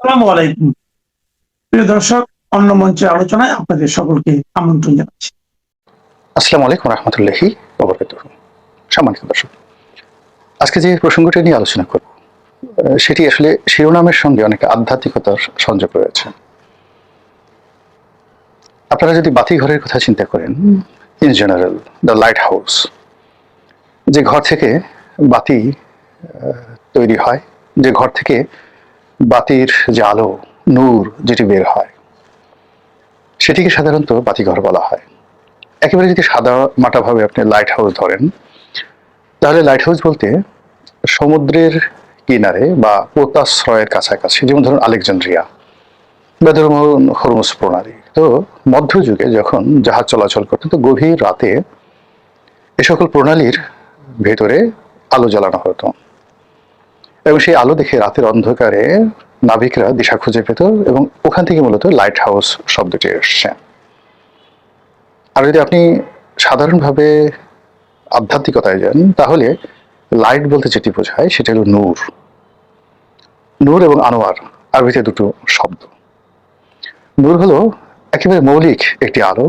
আসসালামু আলাইকুম। প্রিয় দর্শক, অন্য মঞ্চের আলোচনায় আপনাদের সকলকে আমন্ত্রণ জানাচ্ছি। আসসালামু আলাইকুম রহমতুল্লাহি ওয়া সম্মানিত দর্শক, আজকে যে প্রসঙ্গটি নিয়ে আলোচনা করব সেটি আসলে শিরোনামের সঙ্গে অনেক আধ্যাত্মিকতার সংযোগ রয়েছে। আপনারা যদি বাতিঘরের কথা চিন্তা করেন, in general the light house, যে ঘর থেকে বাতি তৈরি হয়, যে ঘর থেকে বাতির যে আলো, নূর যেটি বের হয়, সেটিকে সাধারণত বাতিঘর বলা হয়। একেবারে যদি সাদা মাটাভাবে আপনি লাইট হাউস ধরেন, তাহলে লাইট হাউস বলতে সমুদ্রের কিনারে বা পোতাশ্রয়ের কাছাকাছি, যেমন ধরুন আলেকজান্দ্রিয়া বা ধরুন হরমুজ প্রণালী। তো মধ্যযুগে যখন জাহাজ চলাচল করতো, তো গভীর রাতে এ সকল প্রণালীর ভেতরে আলো জ্বালানো হতো এবং সেই আলো দেখে রাতের অন্ধকারে নাবিকরা দিশা খুঁজে পেত এবং ওখান থেকে মূলত লাইট হাউস শব্দটি এসছে। আর যদি আপনি সাধারণভাবে আধ্যাত্মিকতায় যান, তাহলে লাইট বলতে যেটি বোঝায় সেটা হলো নূর। নূর এবং আনোয়ার আরবিতে দুটো শব্দ। নূর হলো একেবারে মৌলিক একটি আলো,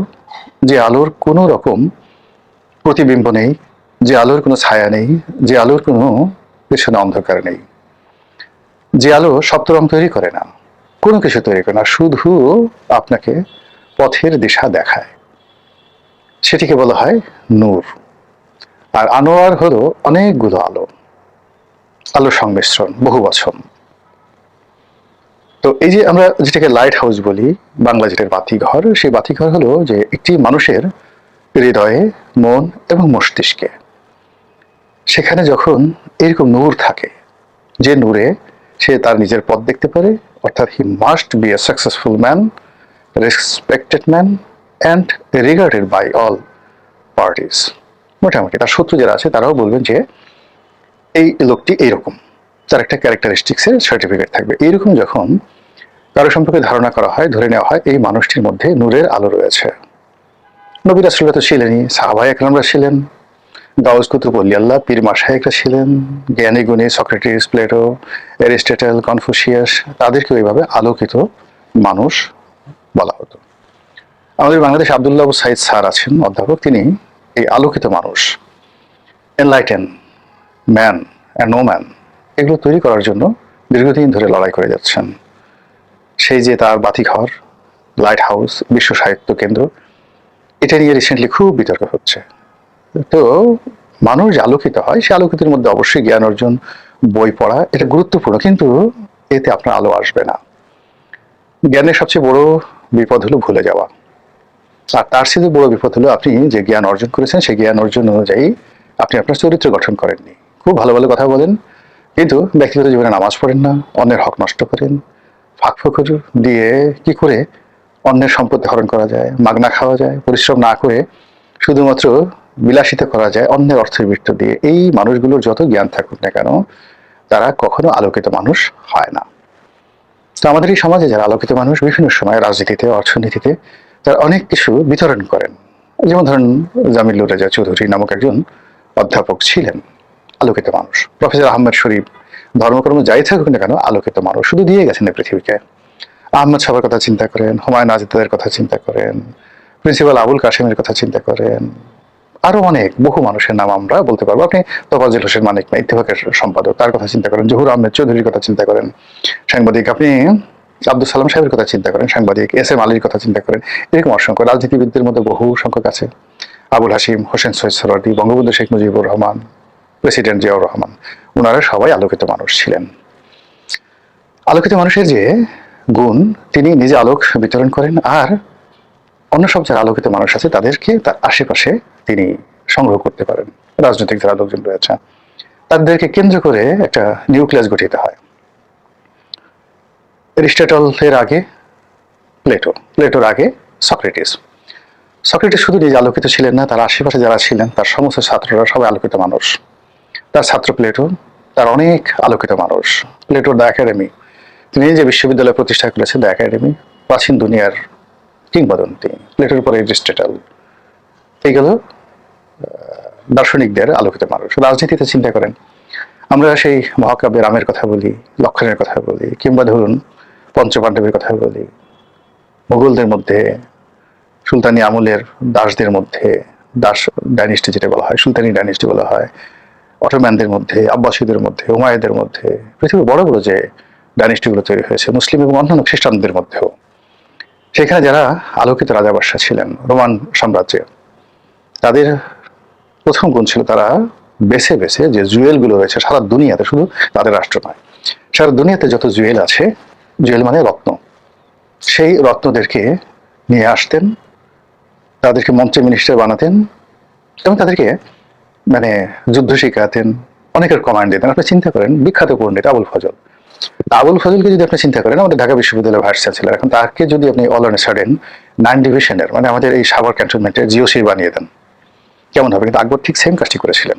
যে আলোর কোনো রকম প্রতিবিম্ব নেই, যে আলোর কোনো ছায়া নেই, যে আলোর কোনো পেছনে অন্ধকার নেই, যে আলো সপ্তরং তৈরি করে না, কোনো কিছু তৈরি করে না, শুধু আপনাকে পথের দিশা দেখায়, সেটিকে বলা হয় নূর। আর আনোয়ার হলো অনেকগুলো আলো, আলোর সংমিশ্রণ, বহু বচন। তো এই যে আমরা যেটাকে লাইট হাউস বলি, বাংলা যেটার বাতিঘর, সেই বাতিঘর হলো যে একটি মানুষের হৃদয়ে, মন এবং মস্তিষ্কে, সেখানে যখন এরকম নূর থাকে, যে নূরে সে তার নিজের পথ দেখতে পারে, অর্থাৎ he must be a successful man, respected man and regarded by all parties. মোটামুটি তার শত্রু যারা আছে তারাও বলবেন যে এই লোকটি এইরকম, তার একটা ক্যারেক্টারিস্টিক্সের সার্টিফিকেট থাকবে। এইরকম যখন কারো সম্পর্কে ধারণা করা হয়, ধরে নেওয়া হয় এই মানুষটির মধ্যে নূরের আলো রয়েছে। নবী রাসূলরা তো ছিলেনই, সাহাবায়ে কেরামরা ছিলেন, গাউস কুতুব আল্লাহ পীর মাশায়েখরা ছিলেন, জ্ঞানী গুণী সক্রেটিস, প্লেটো, অ্যারিস্টটল, কনফুসিয়াস, তাদেরকে ওইভাবে আলোকিত মানুষ বলা হতো। আমাদের বাংলাদেশ আব্দুল্লাহ আবু সাইদ স্যার আছেন, অধ্যাপক, তিনি এই আলোকিত মানুষ, enlighten man and no man, এগুলো তৈরি করার জন্য দীর্ঘদিন ধরে লড়াই করে যাচ্ছেন। সেই যে তার বাতিঘর, লাইট হাউস, বিশ্ব সাহিত্য কেন্দ্র, এটা নিয়ে রিসেন্টলি খুব বিতর্ক হচ্ছে। তো মানুষ যে আলোকিত হয়, সে আলোকিতের মধ্যে অবশ্যই জ্ঞান অর্জন, বই পড়া, এটা গুরুত্বপূর্ণ, কিন্তু এতে আপনার আলো আসবে না। জ্ঞানের সবচেয়ে বড় বিপদ হলো ভুলে যাওয়া, আর তার চেয়ে বড় বিপদ হলো আপনি যে জ্ঞান অর্জন করেছেন, সেই জ্ঞান অর্জন অনুযায়ী আপনি আপনার চরিত্র গঠন করেননি। খুব ভালো ভালো কথা বলেন, কিন্তু ব্যক্তিগত জীবনে নামাজ পড়েন না, অন্যের হক নষ্ট করেন, ফাঁক ফোকর দিয়ে কি করে অন্যের সম্পত্তি হরণ করা যায়, মাগনা খাওয়া যায়, পরিশ্রম না করে শুধুমাত্র বিলাসিতা করা যায় অন্যের অর্থের বৃত্ত দিয়ে। এই মানুষগুলোর যত জ্ঞান থাকুক না কেন, তারা কখনো আলোকিত মানুষ হয় না। তো আমাদের এই সমাজে যারা আলোকিত মানুষ, বিভিন্ন সময় রাজনীতিতে, অর্থনীতিতে তারা অনেক কিছু বিতরণ করেন। যেমন ধরেন জামিলুর রেজা চৌধুরী নামক একজন অধ্যাপক ছিলেন, আলোকিত মানুষ। প্রফেসর আহমেদ শরীফ, ধর্মকর্ম যাই থাকুক না কেন, আলোকিত মানুষ, শুধু দিয়ে গেছেন এই পৃথিবীকে। আহমদ সাহেবের কথা চিন্তা করেন, হুমায়ুন আজাদের কথা চিন্তা করেন, প্রিন্সিপাল আবুল কাশেমের কথা চিন্তা করেন, আরো অনেক বহু মানুষের নাম আমরা বলতে পারবো। আপনি তোফাজ্জল হোসেন মানিক, ইত্তেফাকের সম্পাদক, তার কথা চিন্তা করেন, জহুর আহমেদ চৌধুরীর কথা চিন্তা করেন, সাংবাদিক, আপনি আব্দুল সালাম সাহেবের কথা চিন্তা করেন, সাংবাদিক, এস এম আলীর কথা চিন্তা করেন, এরকম অসংখ্য রাজনীতিবিদদের মধ্যে বহু সংখ্যক আছে, আবুল হাসিম, হোসেন সৈয়দ সোহরাওয়ার্দী, বঙ্গবন্ধু শেখ মুজিবুর রহমান, প্রেসিডেন্ট জিয়াউর রহমান, ওনারা সবাই আলোকিত মানুষ ছিলেন। আলোকিত মানুষের যে গুণ, তিনি নিজে আলোক বিতরণ করেন, আর অন্য সব যারা আলোকিত মানুষ আছে তাদেরকে তার আশেপাশে তিনি সংগ্রহ করতে পারেন। রাজনৈতিক যারা লোকজন রয়েছে তাদেরকে কেন্দ্র করে একটা নিউক্লিয়াস গঠিত হয়। অ্যারিস্টটলের আগে প্লেটো, প্লেটোর আগে সক্রেটিস। সক্রেটিস শুধু নিজে আলোকিত ছিলেন না, তার আশেপাশে যারা ছিলেন, তার সমস্ত ছাত্ররা সবাই আলোকিত মানুষ। তার ছাত্র প্লেটো, তার অনেক আলোকিত মানুষ। প্লেটোর দ্য একাডেমি, তিনি যে বিশ্ববিদ্যালয় প্রতিষ্ঠা করেছেন, দ্য একাডেমি, প্রাচীন দুনিয়ার কিংবদন্তি। প্লেটোর পরে অ্যারিস্টটল, এইগুলো দার্শনিকদের আলোকিত মানুষ। রাজনীতিতে চিন্তা করেন, আমরা সেই মহাকাব্যের রামের কথা বলি, লক্ষণের কথা বলি, কিংবা ধরুন পঞ্চপাণ্ডবের কথা বলি, মুঘলদের মধ্যে, সুলতানি আমলের দাসদের মধ্যে, দাস ডাইনেস্টি যেটা বলা হয়, সুলতানি ডাইনেস্টি বলা হয়, অটোম্যানদের মধ্যে, আব্বাসীদের মধ্যে, উমাইয়াদের মধ্যে, পৃথিবীর বড় বড় যে ডাইনেস্টিগুলো তৈরি হয়েছে মুসলিম এবং অন্যান্য খ্রিস্টানদের মধ্যেও, সেখানে যারা আলোকিত রাজাবাদশাহ ছিলেন রোমান সাম্রাজ্যে, তাদের প্রথম গুণ ছিল তারা বেছে বেছে যে জুয়েলগুলো রয়েছে সারা দুনিয়াতে, শুধু তাদের রাষ্ট্র নয়, সারা দুনিয়াতে যত জুয়েল আছে, জুয়েল মানে রত্ন, সেই রত্নদেরকে নিয়ে আসতেন, তাদেরকে মন্ত্রী মিনিস্টার বানাতেন এবং তাদেরকে মানে যুদ্ধ শিখাতেন, অনেকের কমান্ড দিতেন। আপনি চিন্তা করেন, বিখ্যাত পণ্ডিত আবুল ফজল, আবুল ফজলকে যদি আপনি চিন্তা করেন, আমাদের ঢাকা বিশ্ববিদ্যালয়ের ভাইস চ্যান্সেলর, এখন তাকে যদি আপনি অল অন সাডেন 9 ডিভিশনের মানে আমাদের এই সাভার ক্যান্টনমেন্টের জিওসি বানিয়ে দেন, কেমন হবে? কিন্তু আকবর ঠিক সেম কাজটি করেছিলেন।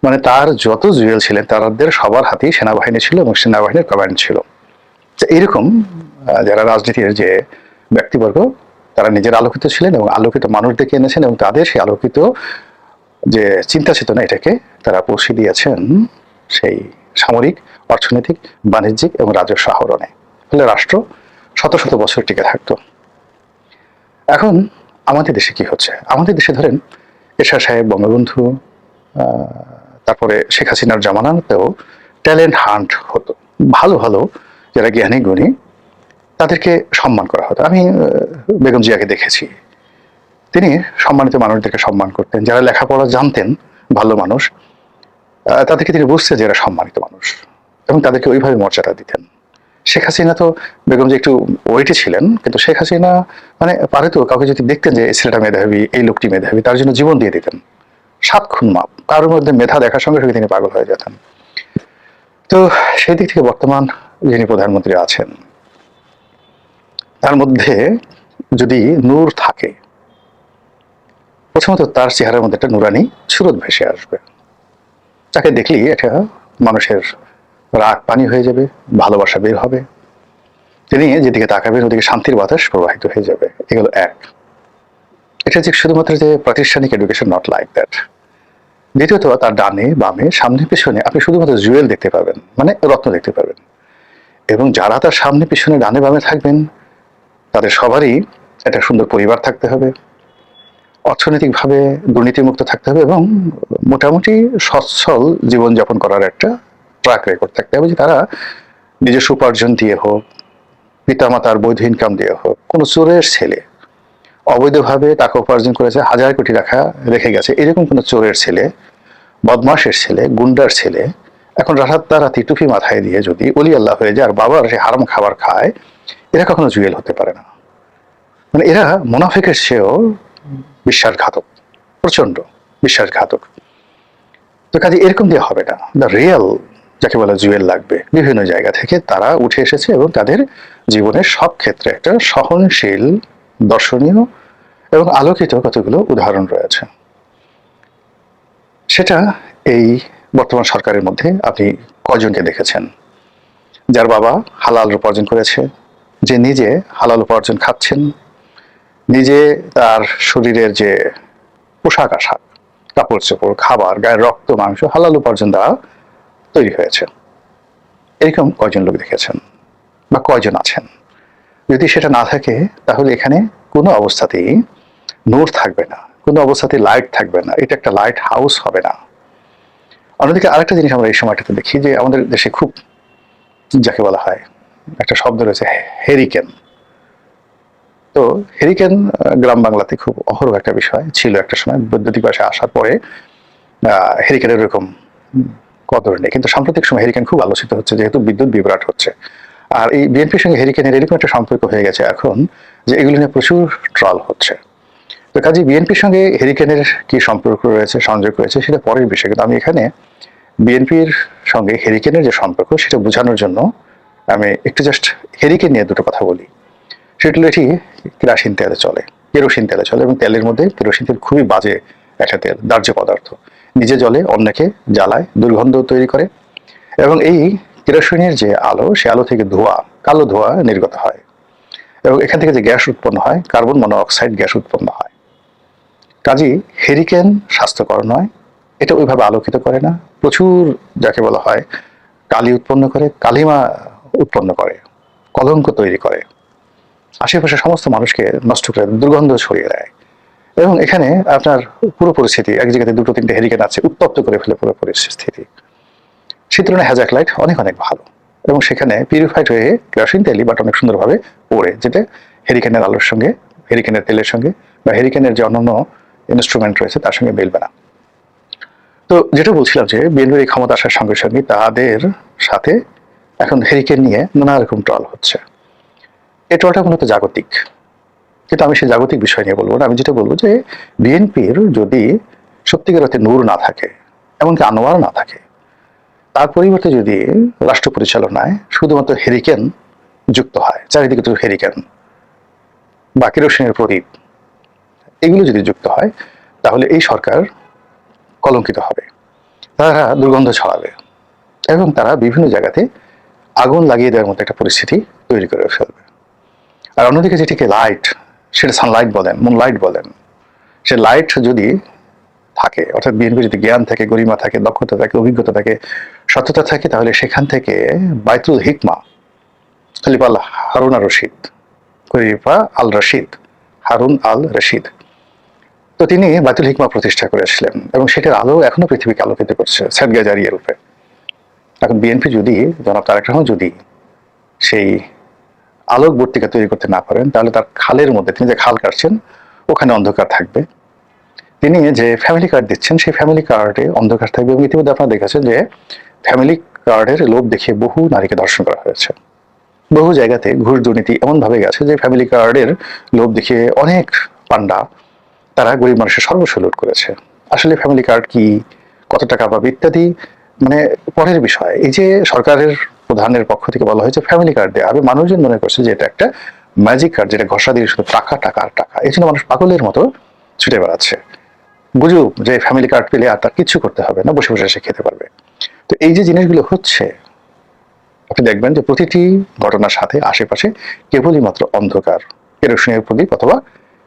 মানে তার যত জুয়েল ছিলেন তাদের সবার হাতেই সেনাবাহিনী ছিল এবং সেনাবাহিনীর কমান্ড ছিল। এইরকম যারা রাজনীতির যে ব্যক্তিবর্গ, তারা নিজের আলোকিত ছিলেন এবং আলোকিত মানুষদেরকে এনেছেন এবং তাদের সেই আলোকিত যে চিন্তা চেতনা, এটাকে তারা পৌঁছে দিয়েছেন সেই সামরিক, অর্থনৈতিক, বাণিজ্যিক এবং রাজস্ব আহরণে। ফলে রাষ্ট্র শত শত বছর টিকে থাকতো। এখন আমাদের দেশে কি হচ্ছে? আমাদের দেশে ধরেন এরশাদ সাহেব, বঙ্গবন্ধু, তারপরে শেখ হাসিনার জামানাতেও ট্যালেন্ট হান্ট হতো। ভালো ভালো যারা জ্ঞানী গুণী তাদেরকে সম্মান করা হতো। আমি বেগম জিয়াকে দেখেছি, তিনি সম্মানিত মানুষদেরকে সম্মান করতেন, যারা লেখাপড়া জানতেন, ভালো মানুষ, তাদেরকে তিনি বুঝতেন যে এরা সম্মানিত মানুষ এবং তাদেরকে ওইভাবে মর্যাদা দিতেন। শেখ হাসিনা তো, বেগম যে একটু ওয়েটে ছিলেন, কিন্তু শেখ হাসিনা মানে পারে তো কাউকে যদি দেখতেন যে এই ছেলেটা মেধাবী, এই লোকটি মেধাবী, তার জন্য জীবন দিয়ে দিতেন। 7 খুন মাপ, তার মধ্যে মেধা দেখার সঙ্গে সঙ্গে তিনি পাগল হয়ে যেতেন। তো সেই দিক থেকে বর্তমান যিনি প্রধানমন্ত্রী আছেন, তার মধ্যে যদি নূর থাকে, প্রথমত তার চেহারার মধ্যে একটা নুরানি সুরত ভেসে আসবে। তাকে দেখলেই এটা মানুষের রাগ পানি হয়ে যাবে, ভালোবাসা বের হবে, তিনি যেদিকে তাকাবেন ওদিকে শান্তির বাতাস প্রবাহিত হয়ে যাবে। এগুলো এক। এটা যে শুধুমাত্র যে প্রাতিষ্ঠানিক এডুকেশন, নট লাইক দ্যাট। দ্বিতীয়ত, তার ডানে বামে সামনে পিছনে আপনি শুধুমাত্র জুয়েল দেখতে পাবেন, মানে রত্ন দেখতে পাবেন, এবং যারা তার সামনে পিছনে ডানে বামে থাকবেন তাদের সবারই একটা সুন্দর পরিবার থাকতে হবে, অর্থনৈতিকভাবে দুর্নীতিমুক্ত থাকতে হবে এবং মোটামুটি সচ্ছল জীবনযাপন করার একটা ট্র্যাক রেকর্ড থাকতে হবে, যে তারা নিজস্ব উপার্জন দিয়ে হোক, পিতামাতার বৈধ ইনকাম দিয়ে হোক, কোনো চোরের ছেলে অবৈধভাবে টাকা উপার্জন করেছে, 1000 কোটি টাকা রেখে গেছে, এরকম কোনো চোরের ছেলে, বদমাশের ছেলে, গুন্ডার ছেলে এখন রাতারাতি টুপি মাথায় দিয়ে যদি অলি আল্লাহ হয়ে যায় আর বাবার সে হারাম খাবার খায়, এরা কখনো জুয়েল হতে পারে না। মানে এরা মুনাফিকের চেয়েও বিশ্বাসঘাতক, প্রচন্ড বিশ্বাসঘাতক। তো কাজে এরকম দিয়ে হবে না। দ্য রিয়েল যাকে বলে জুয়েল লাগবে, বিভিন্ন জায়গা থেকে তারা উঠে এসেছে এবং তাদের জীবনের সব ক্ষেত্রে একটা সহনশীল, দর্শনীয় এবং আলোকিত কতগুলো উদাহরণ রয়েছে। সেটা এই বর্তমান সরকারের মধ্যে আপনি কয়জনকে দেখেছেন? যার বাবা হালাল উপার্জন করেছে, যে নিজে হালাল উপার্জন খাচ্ছেন, নিজে তার শরীরের যে পোশাক আশাক, কাপড় চোপড়, খাবার, গায়ের রক্ত মাংস হালাল উপার্জন দ্বারা তৈরি হয়েছে, এরকম কয়জন লোক দেখেছেন বা কয়জন আছেন? যদি সেটা না থাকে তাহলে এখানে কোনো অবস্থাতেই নূর থাকবে না, কোনো অবস্থাতেই লাইট থাকবে না, এটা একটা লাইট হাউস হবে না। অন্যদিকে আরেকটা জিনিস আমরা এই সময়টাতে দেখি যে আমাদের দেশে খুব, যাকে বলা হয়, একটা শব্দ রয়েছে হেরিকেন। তো হেরিকেন গ্রাম বাংলাতে খুব অহরহ একটা বিষয় ছিল একটা সময়। বৈদ্যুতিক বাসে আসার পরে হেরিকেনের এরকম কদর নেই, কিন্তু সাম্প্রতিক সময় হেরিকেন খুব আলোচিত হচ্ছে যেহেতু বিদ্যুৎ বিভ্রাট হচ্ছে। আর এই বিএনপির সঙ্গে হেরিকেনের এরকম একটা সম্পর্ক হয়ে গেছে এখন যে এগুলো নিয়ে প্রচুর ট্রল হচ্ছে। তো কাজে বিএনপির সঙ্গে হেরিকেনের কি সম্পর্ক রয়েছে, সংযোগ রয়েছে, সেটা পরের বিষয়। কিন্তু আমি এখানে বিএনপির সঙ্গে হেরিকেনের যে সম্পর্ক সেটা বোঝানোর জন্য আমি একটু জাস্ট হেরিকেন নিয়ে দুটো কথা বলি। সেটা হলো এটি কেরোসিন তেলে চলে, কেরোসিন তেলে চলে এবং তেলের মধ্যে কেরোসিন তেল খুবই বাজে একটা তেল, দাহ্য পদার্থ, নিজে জ্বলে অন্যকে জ্বালায়, দুর্গন্ধ তৈরি করে এবং এই কেরোসিনের যে আলো, সে আলো থেকে ধোঁয়া, কালো ধোঁয়া নির্গত হয় এবং এখান থেকে যে গ্যাস উৎপন্ন হয়, কার্বন মনোঅক্সাইড গ্যাস উৎপন্ন হয়। কাজেই হেরিকেন স্বাস্থ্যকর নয়, এটা ওইভাবে আলোকিত করে না, প্রচুর যাকে বলা হয় কালি উৎপন্ন করে, কালিমা উৎপন্ন করে। কলঙ্ক তৈরি করে, আশেপাশে সমস্ত মানুষকে নষ্ট করে, দুর্গন্ধ ছড়িয়ে দেয়। এবং এখানে আপনার পুরো পরিস্থিতি, এক জায়গাতে দুটো তিনটে হেরিকেন আছে, উত্তপ্ত করে ফেলে পুরো পরিস্থিতি। সেই তুলনায় হ্যাজাক লাইট অনেক অনেক ভালো, এবং সেখানে পিউরিফাইড হয়ে কেরোসিন তেলই বাট অনেক সুন্দরভাবে পড়ে, যেটা হেরিকেনের আলোর সঙ্গে, হেরিকেনের তেলের সঙ্গে বা হেরিকেনের যে অন্যান্য ইনস্ট্রুমেন্ট রয়েছে তার সঙ্গে মিলবে না। তো যেটা বলছিলাম যে বিএনপির এই ক্ষমতা আসার সঙ্গে সঙ্গে তাদের সাথে এখন হেরিকেন নিয়ে নানা রকম ট্রল হচ্ছে। এই ট্রলটা মূলত জাগতিক, কিন্তু আমি সেই জাগতিক বিষয় নিয়ে বলবো না। আমি যেটা বলবো যে বিএনপির যদি সত্যিকার অর্থে নূর না থাকে, এমনকি আনোয়ার না থাকে, তার পরিবর্তে যদি রাষ্ট্র পরিচালনায় শুধুমাত্র হেরিকেন যুক্ত হয়, চারিদিকে তো হেরিকেন বা কেরোসিনের প্রদীপ, এগুলো যদি যুক্ত হয়, তাহলে এই সরকার কলঙ্কিত হবে, তারা দুর্গন্ধ ছড়াবে এবং তারা বিভিন্ন জায়গাতে আগুন লাগিয়ে দেওয়ার মতো একটা পরিস্থিতি তৈরি করে ফেলবে। আর অন্যদিকে যেটিকে লাইট, সেটা সানলাইট বলেন, মুনলাইট বলেন, সে লাইট যদি থাকে, অর্থাৎ বিএনপি যদি জ্ঞান থাকে, গরিমা থাকে, দক্ষতা থাকে, অভিজ্ঞতা থাকে, সততা থাকে, তাহলে সেখান থেকে বাইতুল হিকমা খলিফা হারুন আর রশিদ, খলিফা আল রশিদ, হারুন আল রশিদ, তো তিনি বাইতুল হিকমা প্রতিষ্ঠা করেছিলেন এবং সেটার আলো এখনো পৃথিবীকে আলোকিত করছে সাদগা জারিয়া রূপে। এখন বিএনপি যদি, জনাব তারেক রহমান যদি সেই আলোক বর্তিকা তৈরি করতে না পারেন, তাহলে তার খালের মধ্যে, তিনি যে খাল কাটছেন ওখানে অন্ধকার থাকবে। তিনি যে ফ্যামিলি কার্ড দিচ্ছেন সেই ফ্যামিলি কার্ডে অন্ধকার থাকবে। এবং ইতিমধ্যে আপনারা দেখেছেন যে ফ্যামিলি কার্ডের লোভ দেখিয়ে বহু নারীকে ধর্ষণ করা হয়েছে। বহু জায়গাতে ঘুষ দুর্নীতি এমনভাবে গেছে যে ফ্যামিলি কার্ডের লোভ দেখিয়ে অনেক পান্ডা তারা গরিব মানুষের সর্বস্ব লুট করেছে। আসলে ফ্যামিলি কার্ড কি, কত টাকা পাবে ইত্যাদি মানে পরের বিষয়। এই যে সরকারের প্রধানের পক্ষ থেকে বলা হয়েছে ফ্যামিলি কার্ড দেওয়া হবে, মানুষজন মনে করছে যে এটা একটা ম্যাজিক কার্ড, যেটা ঘষা দিয়ে শুধু টাকা টাকা আর টাকা। এই জন্য মানুষ পাগলের মতো ছুটে বেড়াচ্ছে। বুঝুক যে ফ্যামিলি কার্ড পেলে আর তার কিছু করতে হবে না, বসে বসে সে খেতে পারবে। তো এই যে জিনিসগুলো হচ্ছে, আপনি দেখবেন যে প্রতিটি ঘটনার সাথে আশেপাশে কেবলই মাত্র অন্ধকার, কেরোসিনের প্রদীপ অথবা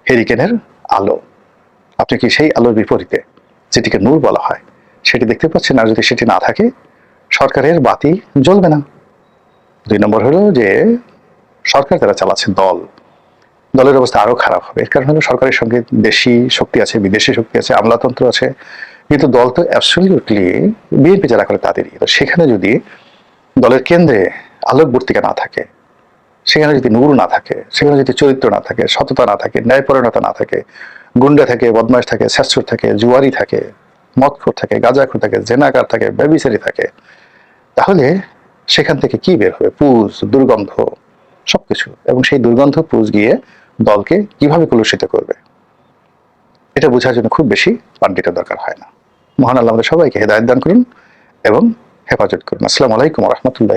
হেরিকেনের আলো। আপনি কি সেই আলোর বিপরীতে, যেটিকে নূর বলা হয়, সেটি দেখতে পাচ্ছেন? আর যদি সেটি না থাকে, সরকারের বাতি জ্বলবে না। 2 নম্বর হলো যে সরকার যারা চালাচ্ছে দল, দলের অবস্থা আরো খারাপ হবে। এর কারণ হলো সরকারের সঙ্গে দেশি শক্তি আছে, বিদেশি শক্তি আছে, আমলাতন্ত্র আছে, কিন্তু দল তো অ্যাবসলিউটলি বিএনপি যারা করে তাদেরই। তো সেখানে যদি দলের কেন্দ্রে আলোকবর্তিকা না থাকে, সেখানে যদি নূর না থাকে, সেখানে যদি চরিত্র না থাকে, সততা না থাকে, ন্যায়পরায়ণতা না থাকে, গুন্ডা থাকে, বদমাশ থাকে, স্যাসুর থাকে, জুয়ারি থাকে, মদখোর থাকে, গাঁজাখোর থাকে, জেনাকার থাকে, ব্যভিচারী থাকে, তাহলে সেখান থেকে কি বের হবে? পুজ, দুর্গন্ধ, সবকিছু। এবং সেই দুর্গন্ধ পুজ গিয়ে দলকে কিভাবে কলুষিত করবে, এটা বোঝার জন্য খুব বেশি পাণ্ডিত্যের দরকার হয় না। মহান আল্লাহ আমাদের সবাইকে হেদায়েত দান করুন এবং হেফাজত করুন। আসসালামু আলাইকুম ওয়া রাহমাতুল্লাহ।